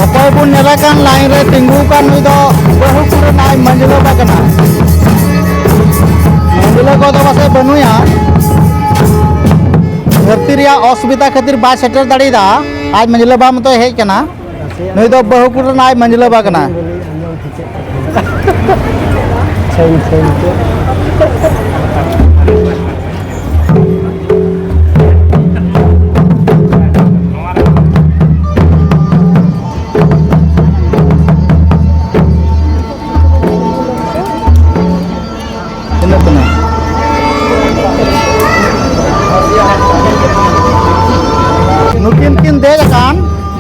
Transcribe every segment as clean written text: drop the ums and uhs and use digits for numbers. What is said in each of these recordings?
अकोय बुन नेलाकान लाइन रे तिंगु कान नुई दो बहु कुरे नाय मंजिलो बागना मंजिलो को तो बसे बनुया धरती रिया असुविधा खातिर बा सेटर दाड़ीदा आज मंजिलो बा मतो हेज कना नुई दो बहु कुरे नाय मंजिलो बागना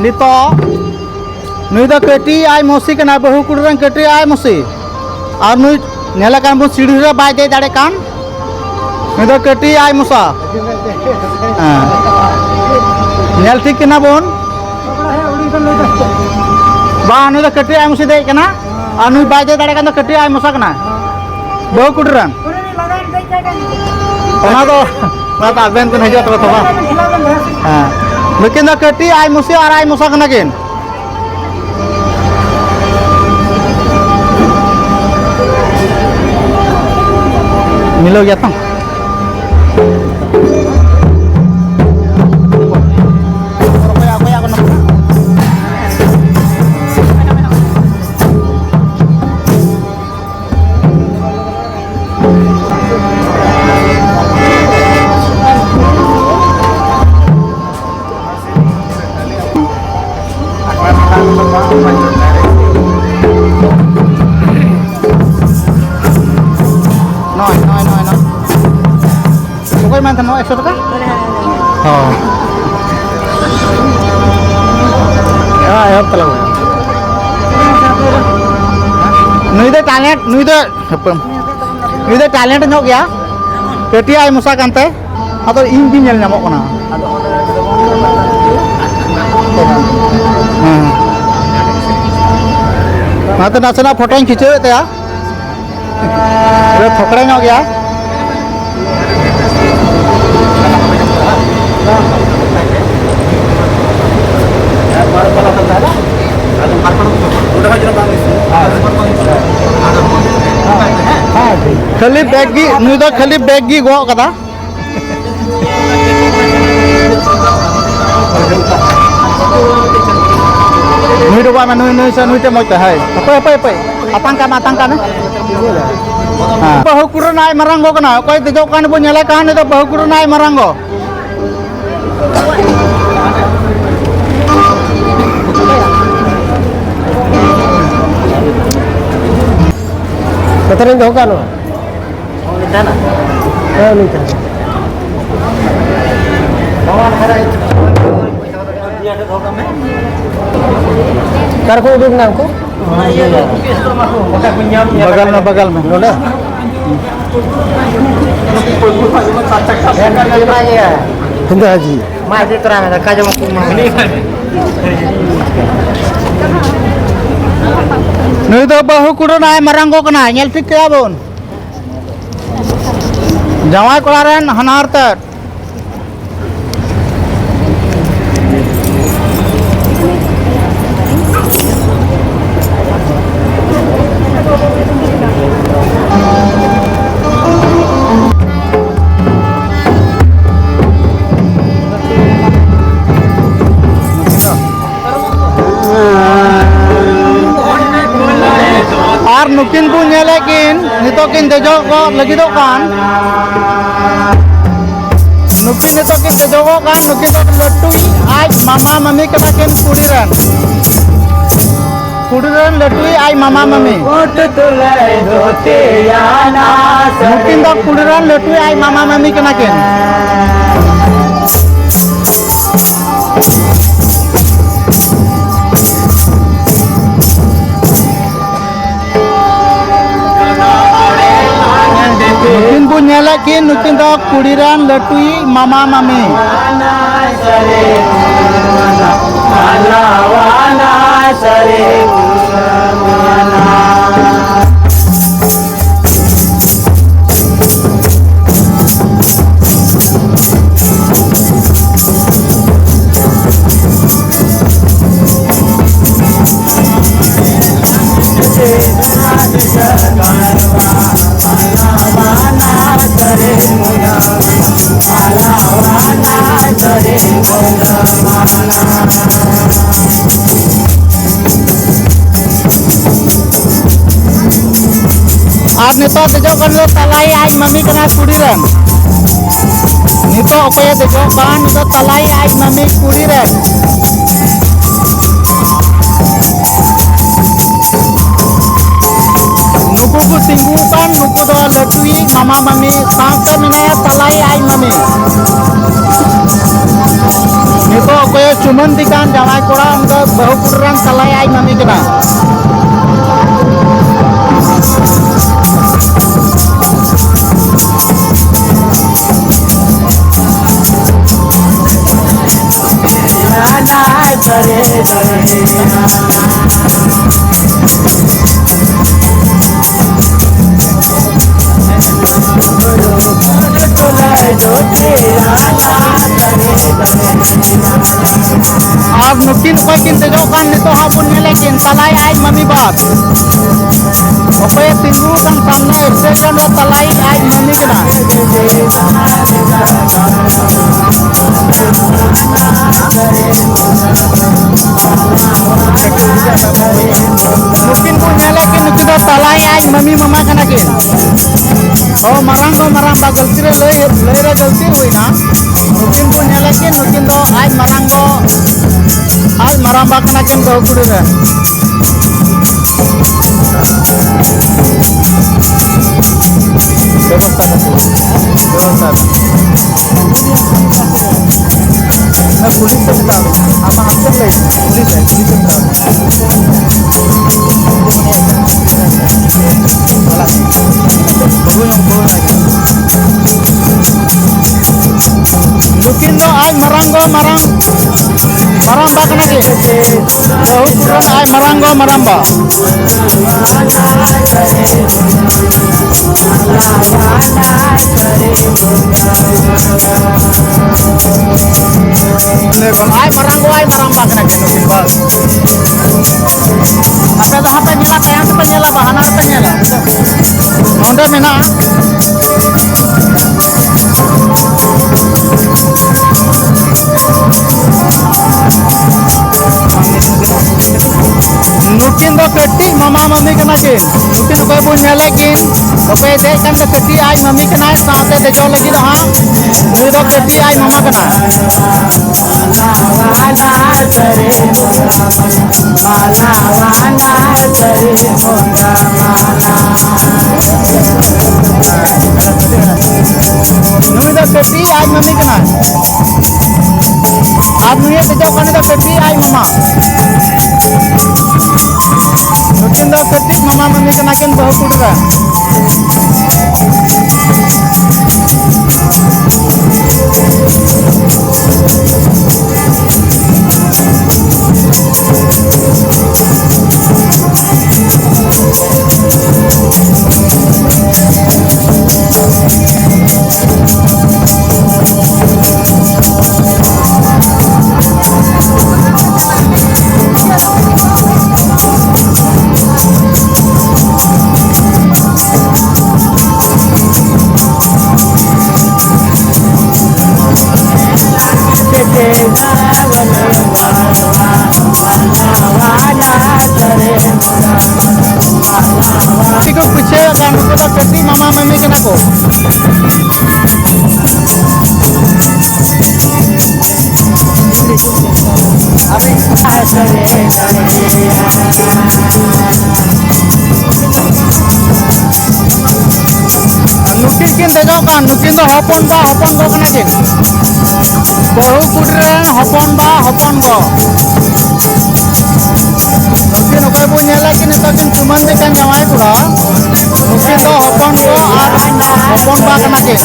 नितो नुई दो कटी आय मोसी कना बहु कुड़रन कटी आय मोसी और नुई नेला कान बो सीढ़ी रे बाय दे दाड़े कान नुई दो कटी आय मोसा नेल ठीक कना बोन बा नुई दो कटी आय मोसी दे कना और नुई बाय दे दाड़े कान दो कटी आय मोसा कना बहु कुड़रन ओना दो माता बेन कन हजत तो बा हां लेकिन द कटी आय मुसी और आय मुसा कना किन मिलो गया था Mantan mau 100 kan? Oh. Ya, telah. Nui deh talent nyok ya. Keti ay musa kante atau indi nyel nyamok kona. Nanti nasana foto yang kicau itu ya. Udah pokoknya nyok ya. खाली baggy नुई दो खाली baggy गो कदा नुई दो बा नुई से नुई ते मोते है पे atangkan हां बहु कुरो नाय मरंगो कना कोई देजो कान बो नेला कान तो बहु कुरो नाय मरंगो Keterin jauh kan? Oh, di sana. Oh, di sana. Bawa negara itu. Dia ada jauh kan? Kar ko duduk na ko? बगल में रोड है हिंदा जी माजे तोरा में का जम नुई दो बहु कुड़ो नाय मरंगो कना नेल ठीक क्या बोन जावाई कोड़ा रेन हनार तक नुकिन को नेलेकिन नितोकिन देजो को लगिदो कान नुकिन नितोकिन देजो को कान नुकिन तो लट्टुई आज मामा मम्मी कना किन कुड़ीरन लट्टुई आज मामा मम्मी नुकिन तो कुड़ीरन लट्टुई आज मामा मम्मी कना किन नुकिन को नेलेकिन नुकिन तो कुड़ीरन लट्टुई मामा mummy Ar nito dejok kan lo talai ai mami kena kudiran. Nito apa ya dejok kan nito talai ai mami kudiran. Nuku ku tinggu kan nuku do latui mama mami sampai minaya talai ai mami. Nito apa ya cuman dikan jawai koṛa untuk bahu kudiran talai ai mami kena. Ab nukin pakin tejokan nito habun ngelekin talai ai mami bat. Oke tinggu kan samne station lo talai ai mami kena. Nukin ku ngelekin nukin do talai ai mami mama kena kin. Oh marang ba galti re le galti hui na. Nukin ku ngelekin nukin do ai marang ba kena kin bahu kudiran. ବ୍ୟବସ୍ଥା ନା police ଆମ ହାତରେ mungkin do ay maranggo marang maramba kana ke bahut puran ay maranggo maramba level ay maranggo ay maramba kana ke bal apa dah penyela tayang penyela bahana penyela onde mena nukin do ketik mama mami kena kin nukin oke punya lagi oke dek kan do ketik ai mami kena saate dejo lagi dah nui do ketik ai mama kena nui do ketik ai mami kena ab nui dejo kan do ketik ai mama nukin do ketik mama mami kena kin bahu kudiran Tiga puce kan kita ketik mama mami kena ko. Nukin kin dejo kan nukin do hopon go kena kin. Bahu kudiran hopon go. Nukin oke punya lagi nito kin cuman dekan jawai koṛa. Nukin do hopon go ar hopon ba kena kin.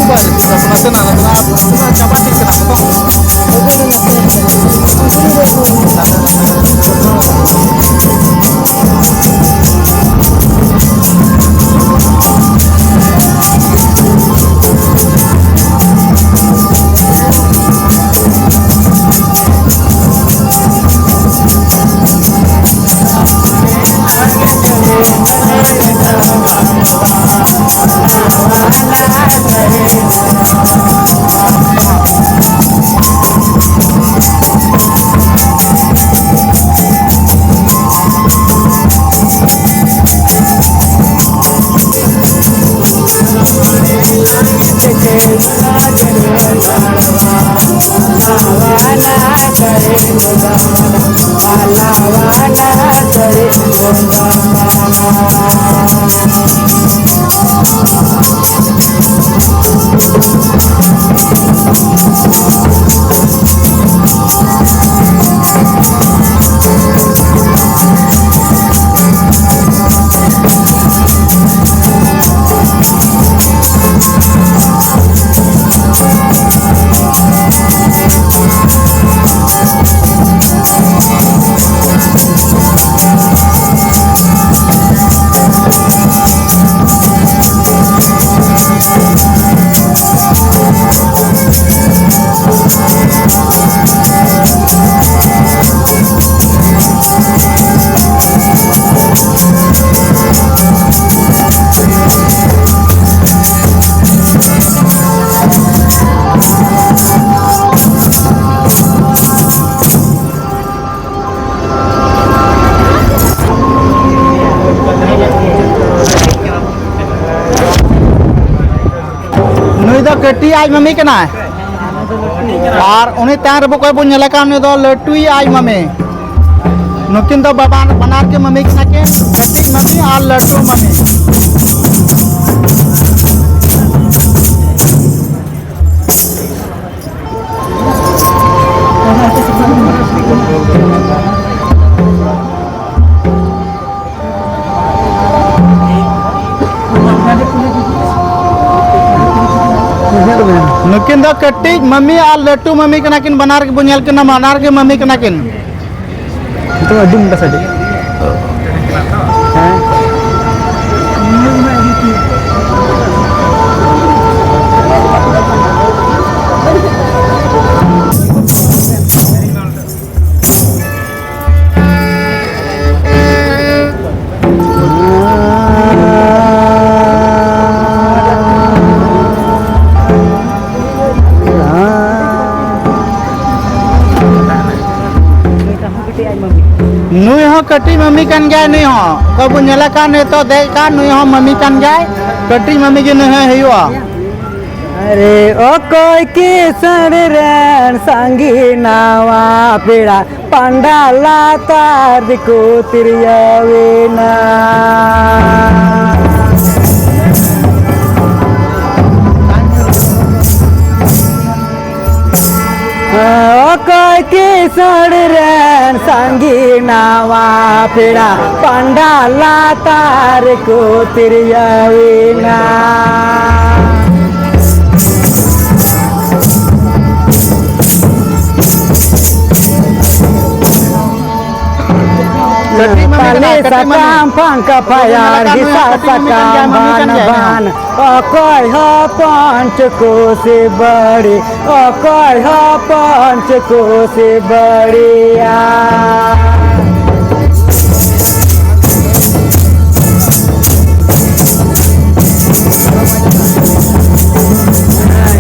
Bal kita penasen ala tengah coba tik kena potong. कटी आज mummy के ना और उन्हें तैयार बको बन नेलका ने दो लटुई आज मम्मी नुकिन दो बनार के मम्मी के ना के कटी मम्मी और लट्टू मम्मी नुकिन दो कटी मम्मी और लट्टू मम्मी के नाकिन बनार के बुनियाल के ना बनार के मम्मी के नाकिन itu adi muka saja. नुई हो कटी मम्मी कन गए नहीं हो कब नेला का ने तो दे का नुई हो मम्मी कन गए कटी मम्मी के नहीं है हुआ अरे ओ कोई के सड़रन संगी नावा पेड़ा पंडाला तार को तिरियावे ना ओ कोई के सड़रन संगी नावा पेड़ा पंडाला तार को तिरियावे ना Pale sakam pangka payar hisa sakam ban ban Okoy ho panch ko se bade Okoy ho panch ko se badiya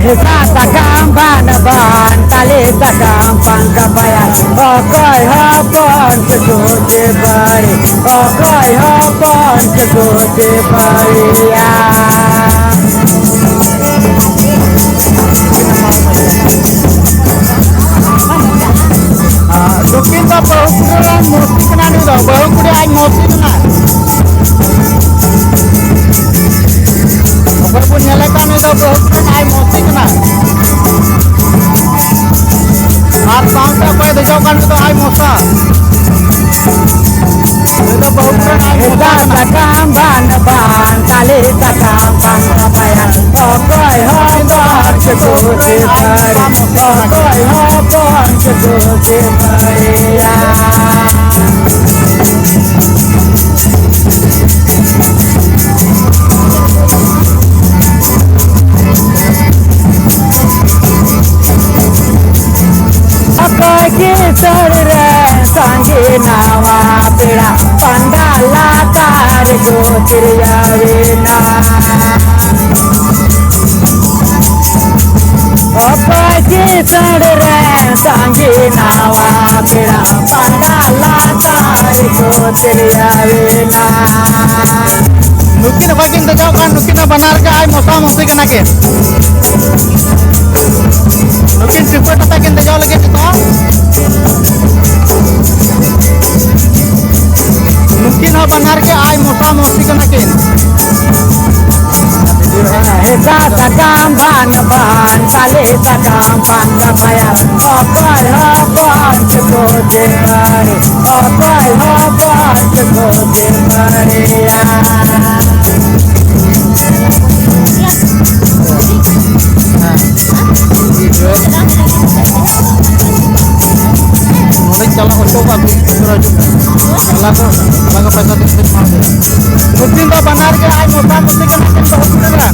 hisa sakam ban ban Tale sakam pangka payar Okoy ho panch ko se bade Okoy ho panch ko se badiya दुकिन तो बहुकुड़ी मोती कना नहीं दो बहुकुड़ी आज मोती कना ऊपर पुन नेला का नहीं दो बहुकुड़ी आज मोती कना और सांस का कोई देखो का नहीं दो आज मोसा नहीं तो बहुकुड़ी आज Mota sakam ban ban Tale sakam pangka payar Okoy ho panch ko se bade Okoy ho panch ko se badiya Okoy ke sardran sange nawa peda pandala tar ko tiriyave na Okoy ke sardran sange nawa peda pandala tar ko tiriyave na नुकिन अका किन दे जाओ कान नुकिन बनार के आय मोसा मोसी के नाके नुकिन टिपट ता किन दे जाओ लगे तो नुकिन हो बनार के आय मोसा मोसी के नाके Hesa sakam ban ban tale sakam ban kapaya okoy hopon chko demare okoy hopon chko demare नोड़े चला को का दूसरा जो चला को पैसा दे मार दे नुकिन तो बनार के आय मोसा मोसी के नाके तो होते बरा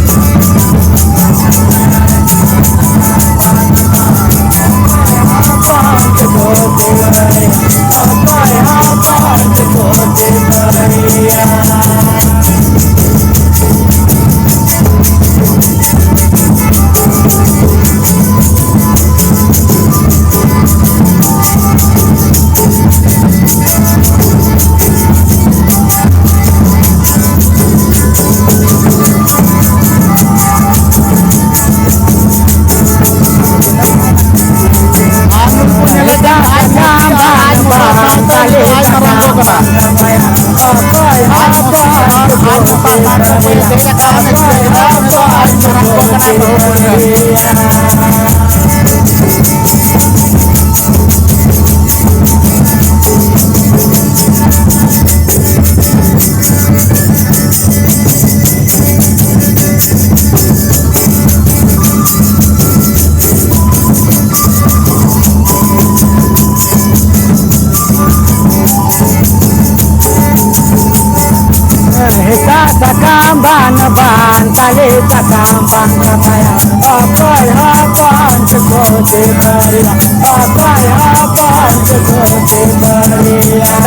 sakam ban ban tale sakam ban kapaya okoy hopon chko demare okoy hopon chko demare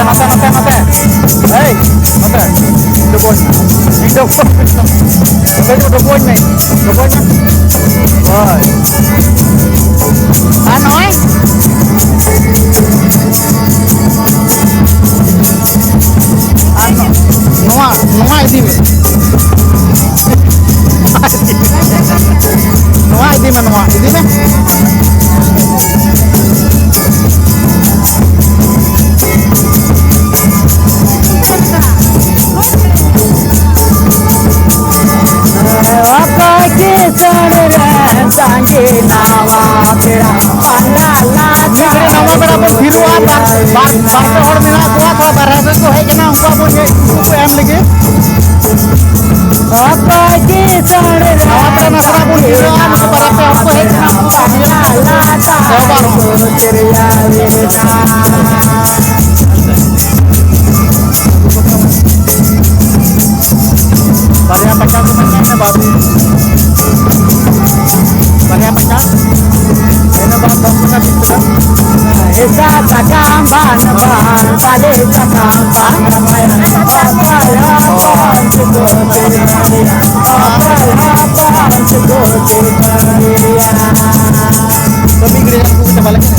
mate hey mate do boy do boy này rồi ta nói Nuai di me. Nuai di me. okoy kisan ran sange nawa pera pandala Negeri nama berapa biru apa? Partai orang mina kuat kalau barang itu hei kena uang punya itu yang lagi. okoy kisan ran Awak nasra pun biru kan berapa aku hei kena pandala Banyak pacar temannya baru. Banyak pacar. Ini bapak punya bicara. Hesa sakam ban ban tale sakam ban kapaya okoy hopon chko demare okoy hopon chko demare Tapi gereja aku kita balik ni.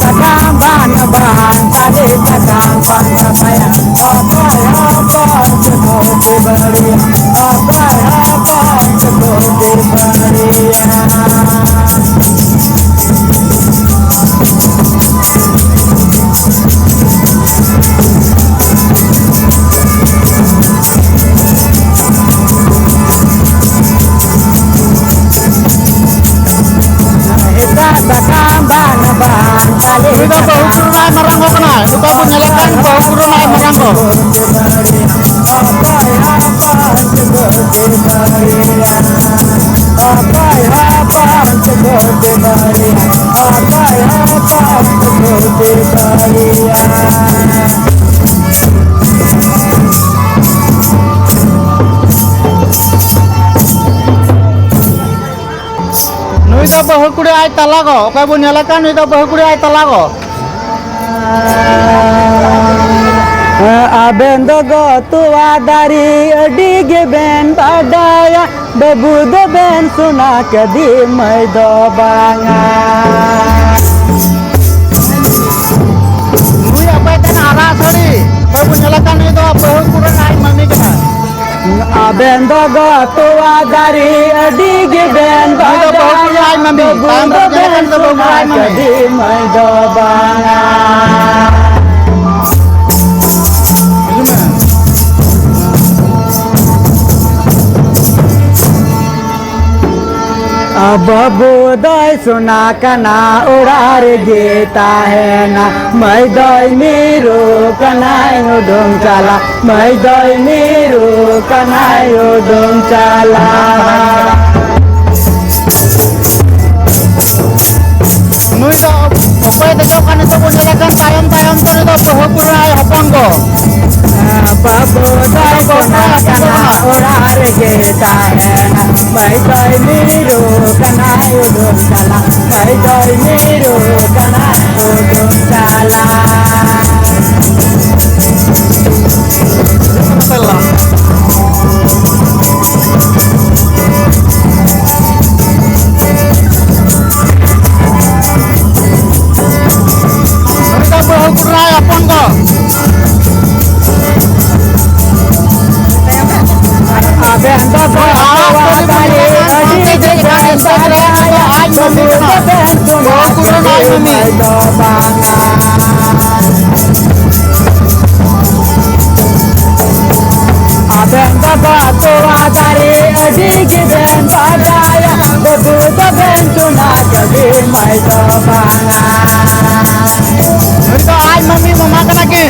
sakam ban ban tale sakam ban kapaya okoy hopon chko demare okoy hopon chko sakam ban ban tale Kita bahu kurunai merangko kena. Kita pun nyalakan bahu kurunai merangko. Nui dah bahu kurunai talago. Kita pun nyalakan nui dah bahu kurunai talago. Aben do go tua dari adige ben badaya babu do ben suna kadi mai do banga. Nui apa itu arah tadi? Kau punya lakan itu बहुत kurang air mami kena. Aben do go tua dari adige ben badaya babu do ben suna kadi mai do banga. बाबू दई सुना कना उड़ार गीता है ना मैं दई मीरू कनायो डूम चला मैं दई मीरू कनायो डूम चला Nui do apa itu jauh kan itu punya lakan tayam tadi itu बहुत kurang hopon go. बाबू दई सुना कना उड़ार गीता है ना मैं दई मीरू कनायो डूम चला मैं दई मीरू कनायो डूम चला Nui do बहुत kurang hopon go. Aben do go tua dari adige ben badaya babu do ben suna kadi mai do banga. Aben do go tua dari adige ben badaya babu do ben suna kadi mai do banga. Nui do air mami mama kena ke?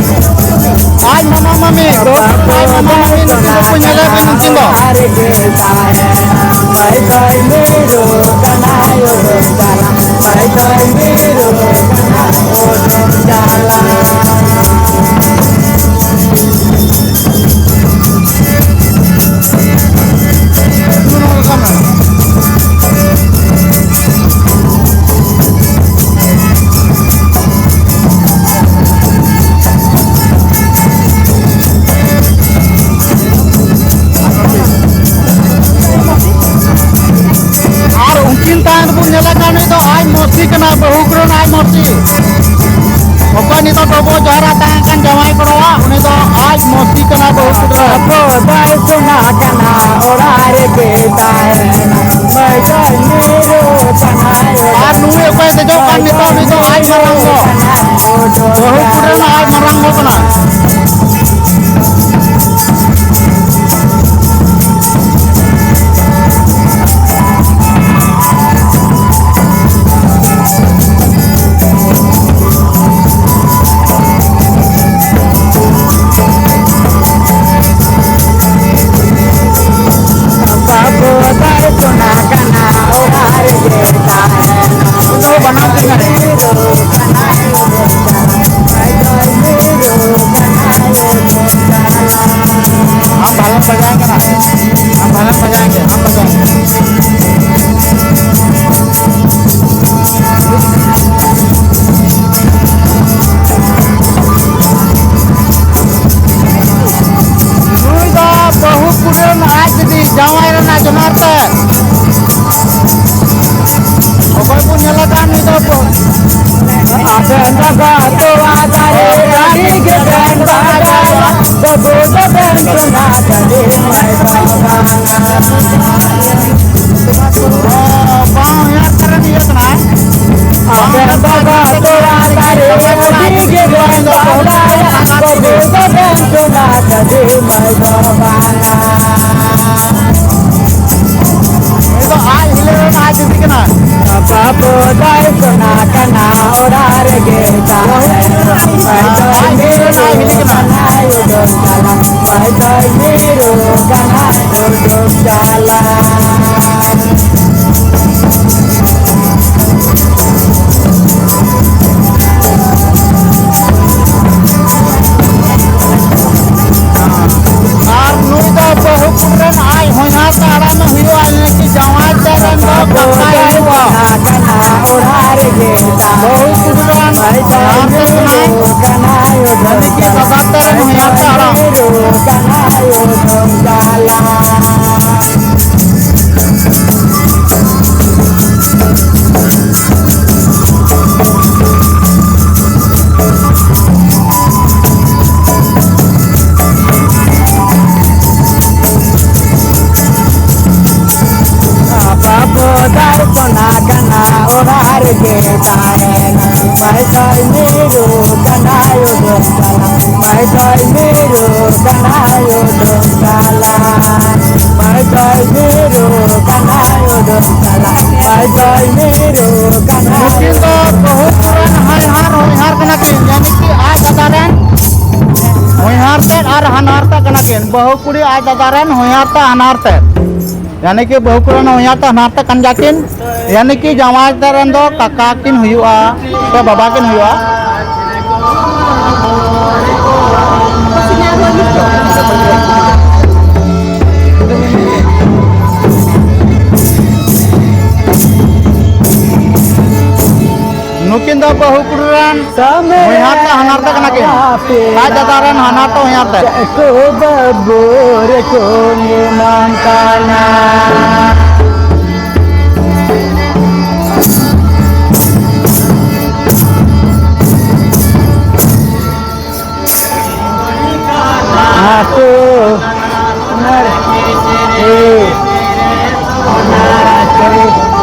Air mama mami, air mama mami itu punya lakan mungkin do. मैं दई मीरू कनायो डूम चला मैं दई मीरू कनायो डूम चला punya lakan itu air mosi kena behukuran air mosi. Bukan itu dobo jara tangan jawai koṛa, itu air mosi kena behukuran. बाबू दई सुना कना उड़ार गीता है मैं दई मीरू कनायो Air nui apa itu jauh kan itu air maranggo. Behukuran air maranggo kena. बाबू दई सुना कना उड़ार गीता है Itu banam tinggal. मीरू कनायो डूम चला मैं दई मीरू कनायो डूम चला हम बालम बजाएंगे ना, हम बालम बजाएंगे, हम बजाएंगे। Nui do बहुत kurang आज di jawai rana jemarte. Oke punya lakan itu Aben do go tua dari adige ben badaya babu do ben suna kadi mai do banga. Bang yang keren ya tenang. Aben do go tua dari adige ben badaya babu do ben suna kadi mai do banga. Itu air hilir air di kena. बाबू दई सुना कना उड़ार गीता है मैं दई मीरू कनायो डूम चला मैं दई मीरू कनायो डूम चला और नui do बहुत kurang air hoina taran hiwa ki jawai taran do pakai hiwa. कना उड़ार गीता बहुत kurang मैं दई मीरू कनायो डूम की चला bagat taran hoya daen mai doi miru kanayo dongkala mai doi miru kanayo dongkala mai doi miru kanayo dongkala mai doi miru kanayo mungkin to बहुत पुरान होइहार कना के यानी कि आज दादारेन होइहार ते और हनार ता कना के बहु कुड़ी आज दादारेन होइहार ता हनार ते यानी कि बहु पुरान होइहार ता हनार ता कन जाकिन यानी कि जावाई दादारेन दो काका किन हुआ तो बाबा किन हुआ nukin do bahu kuduran hoiar ta hanar ta kana ke aj dadaran hanar ta hoiar ta ko babur ko mangkana aku nar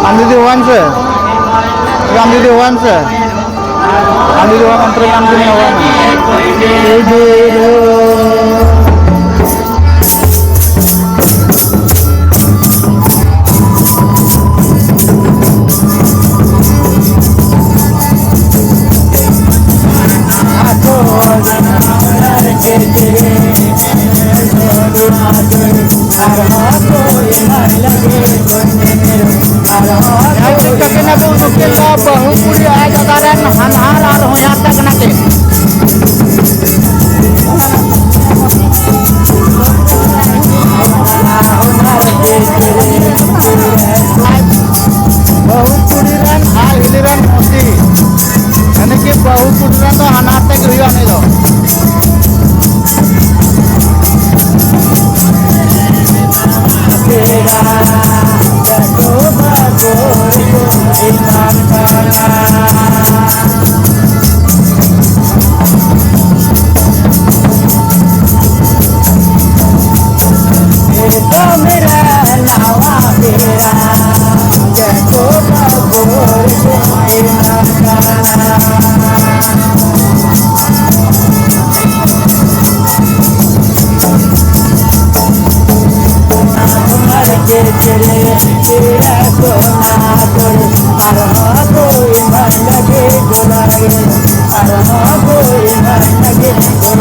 andi dewan se andi dewan se andi dewan antara andi dewan बहु कुड़ी आज दादारेन हनार और होइहार ता कना के बहु कुड़ीरन आल हिलिरन मोसी यानी कि बहु कुड़ीरन तो हनार तक हुआ नहीं दो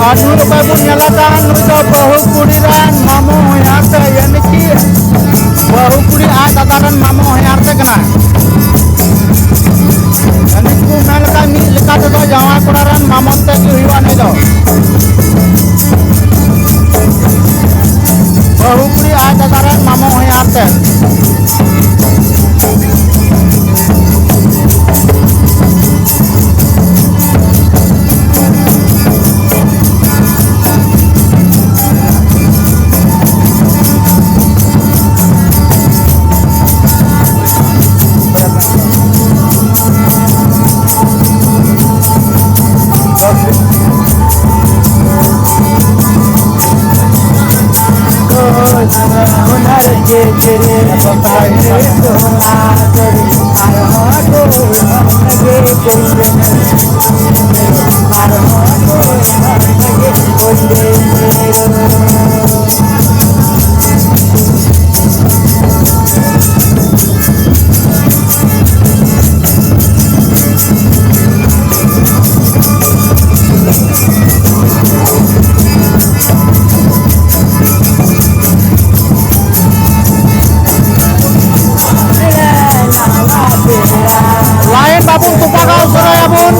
आज नु रुपए बुन नेला तान नु तो बहु कुड़ीरान मामो होइहार ता यानी कि बहु कुड़ी आज दादारेन मामो होइहार ता कना यानी कि मेन का मी लेका तो जावा कुड़ारेन मामो ते कि हुआ नहीं दो बहु कुड़ी आज दादारेन मामो होइहार ता lain babun tupa kau suraya bun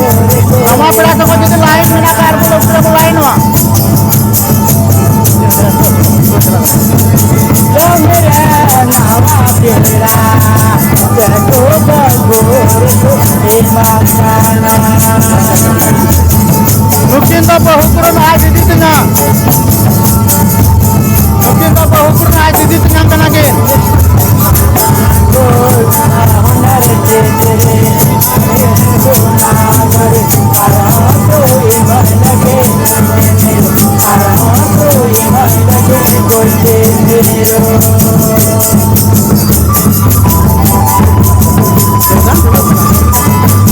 sama pula sama jadi lain mina kar belum sudah lain wa mungkin tak bahukuran aja di tengah mungkin tak bahukuran aja di tengah kena ke Terima kasih.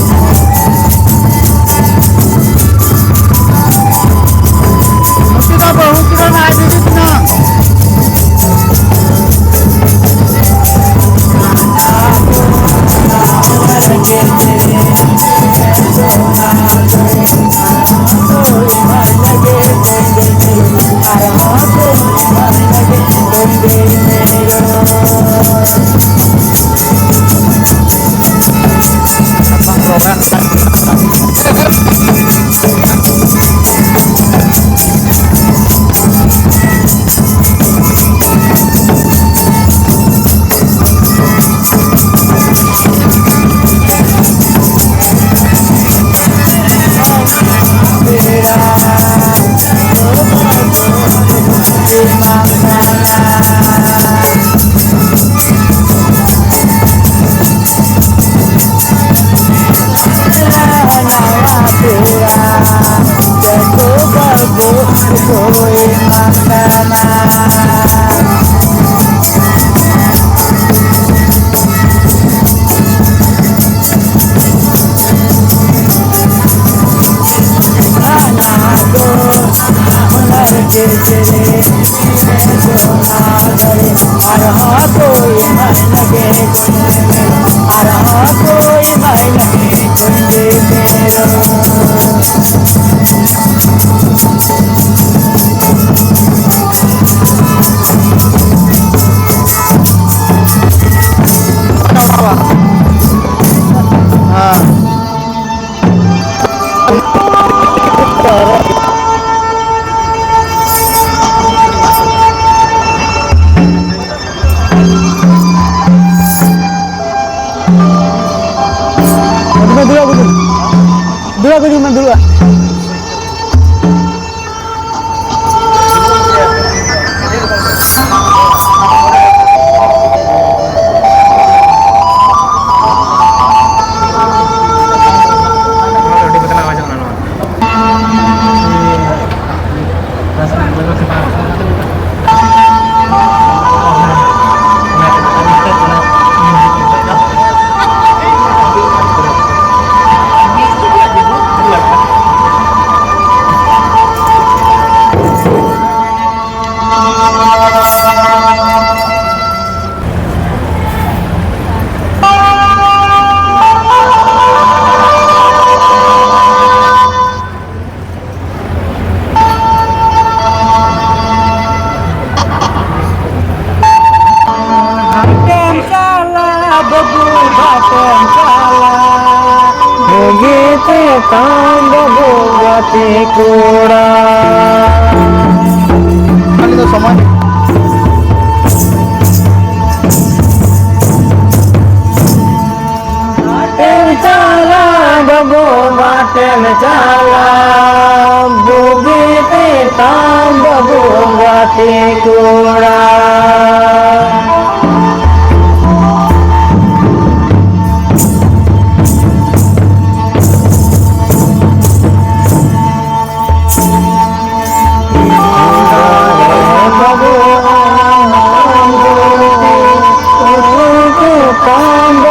koṛa Kali itu sama chala babu baten chala bugite tam babu gati koṛa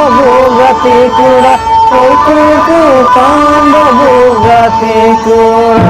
koṛa Tudu Candpur koṛa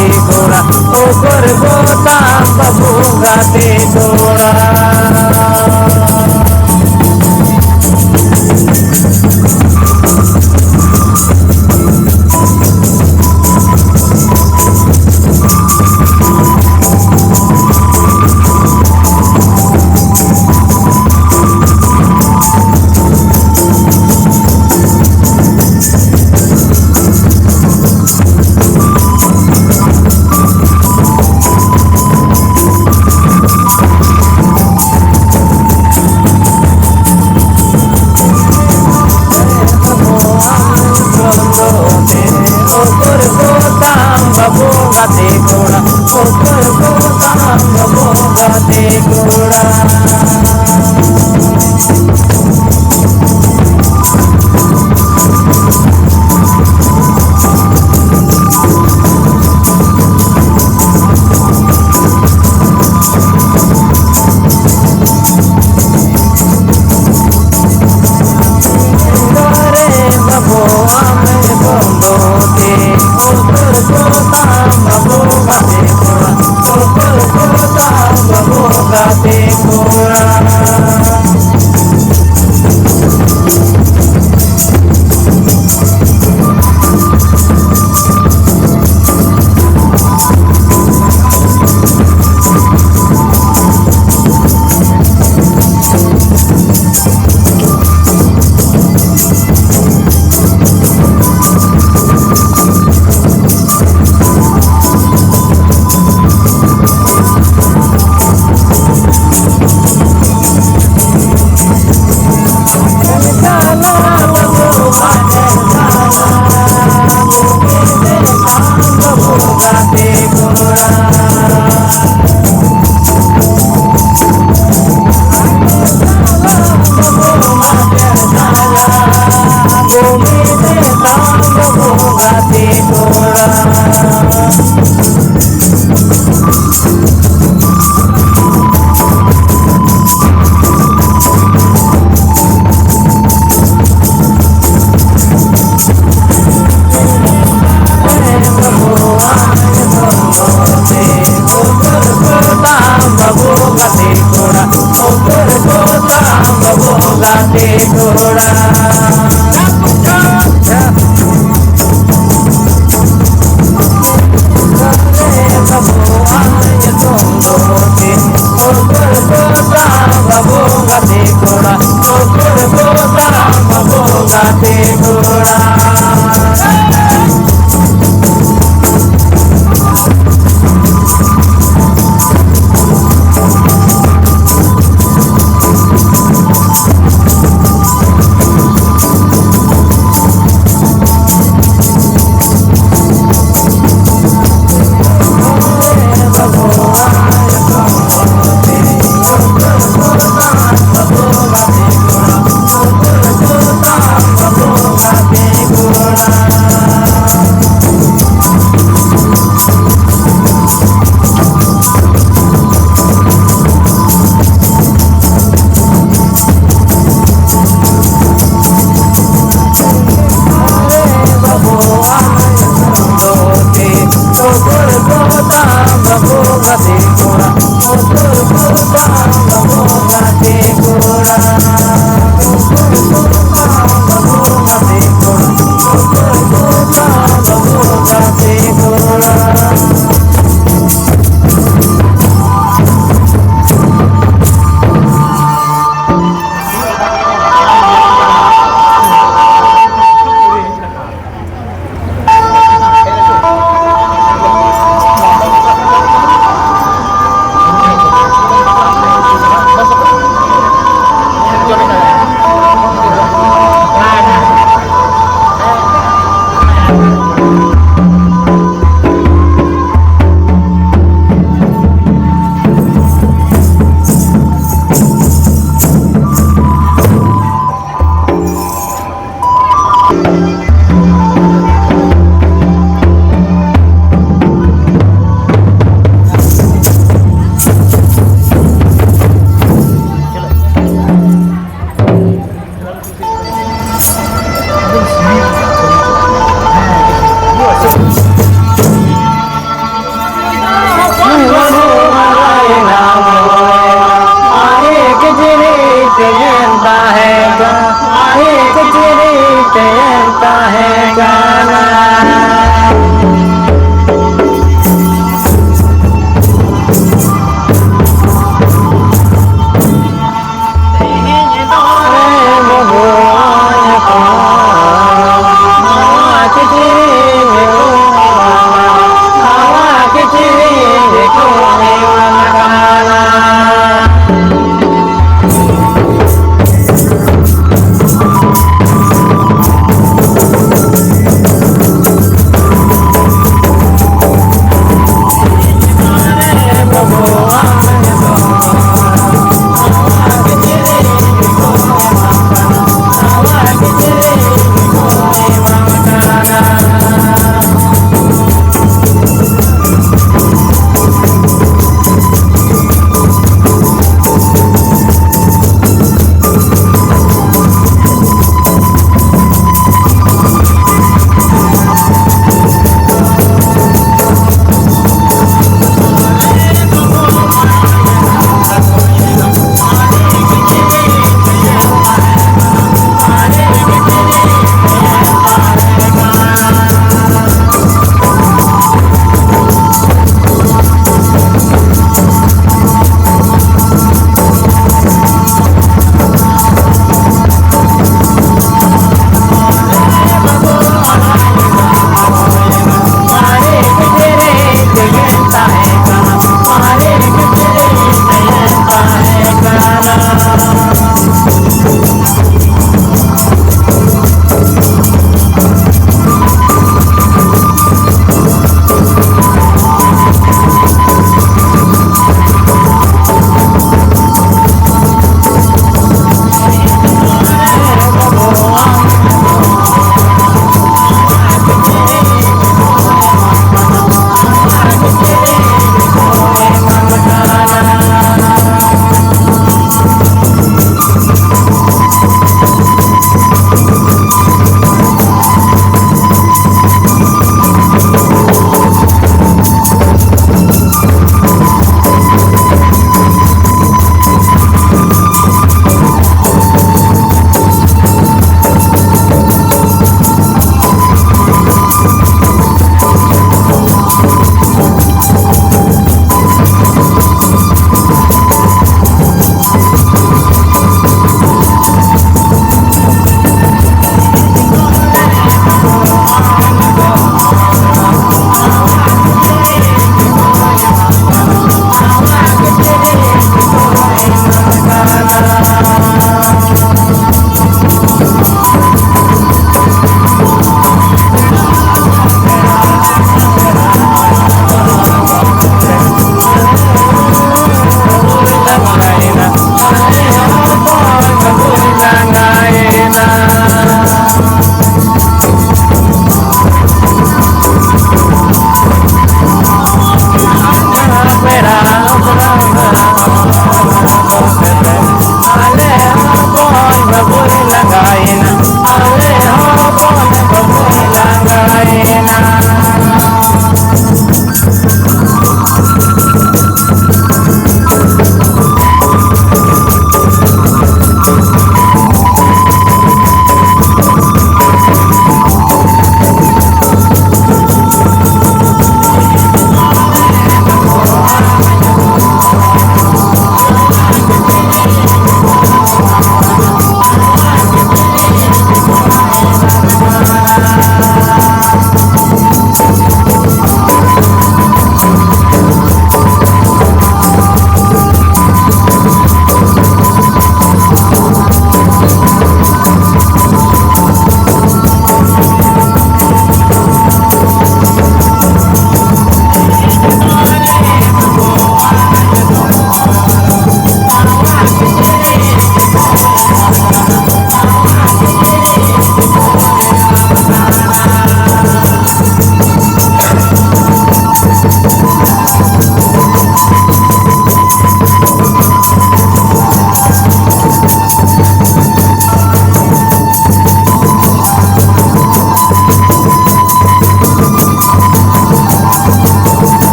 gati koṛa ukur kota babu gati koṛa.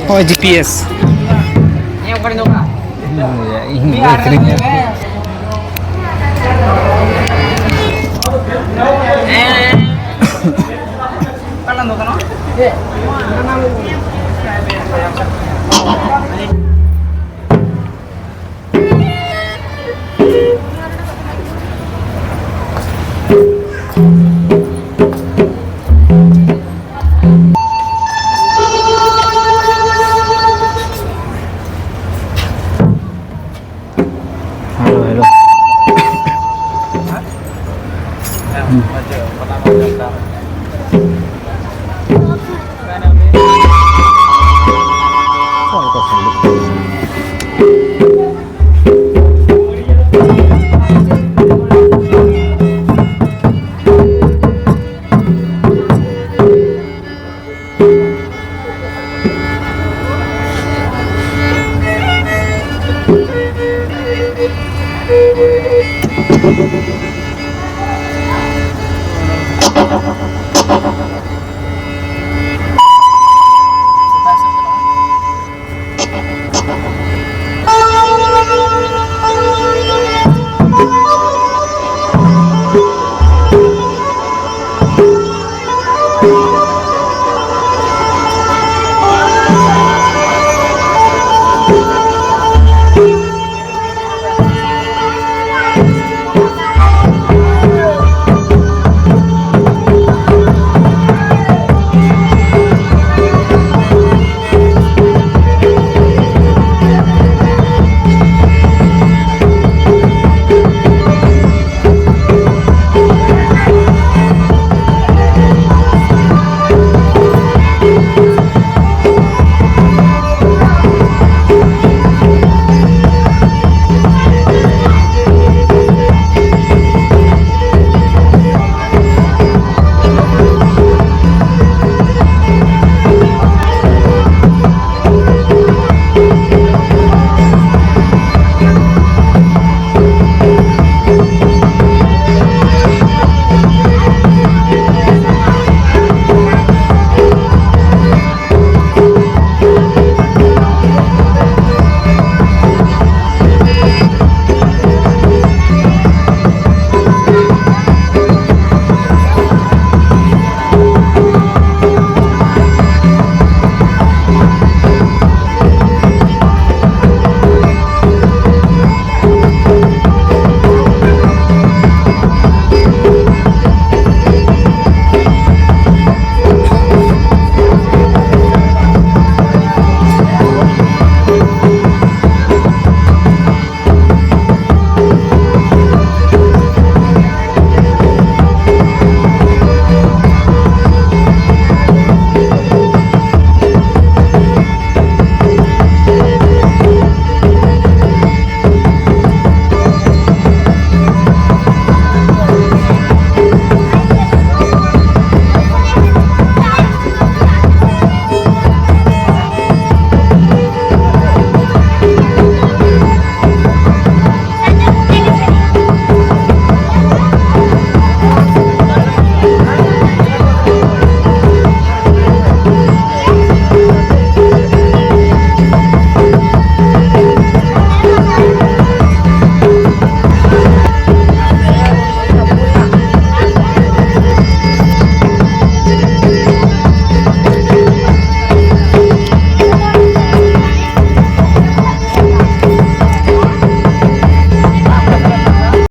Oh, GPS. Ini akhirnya.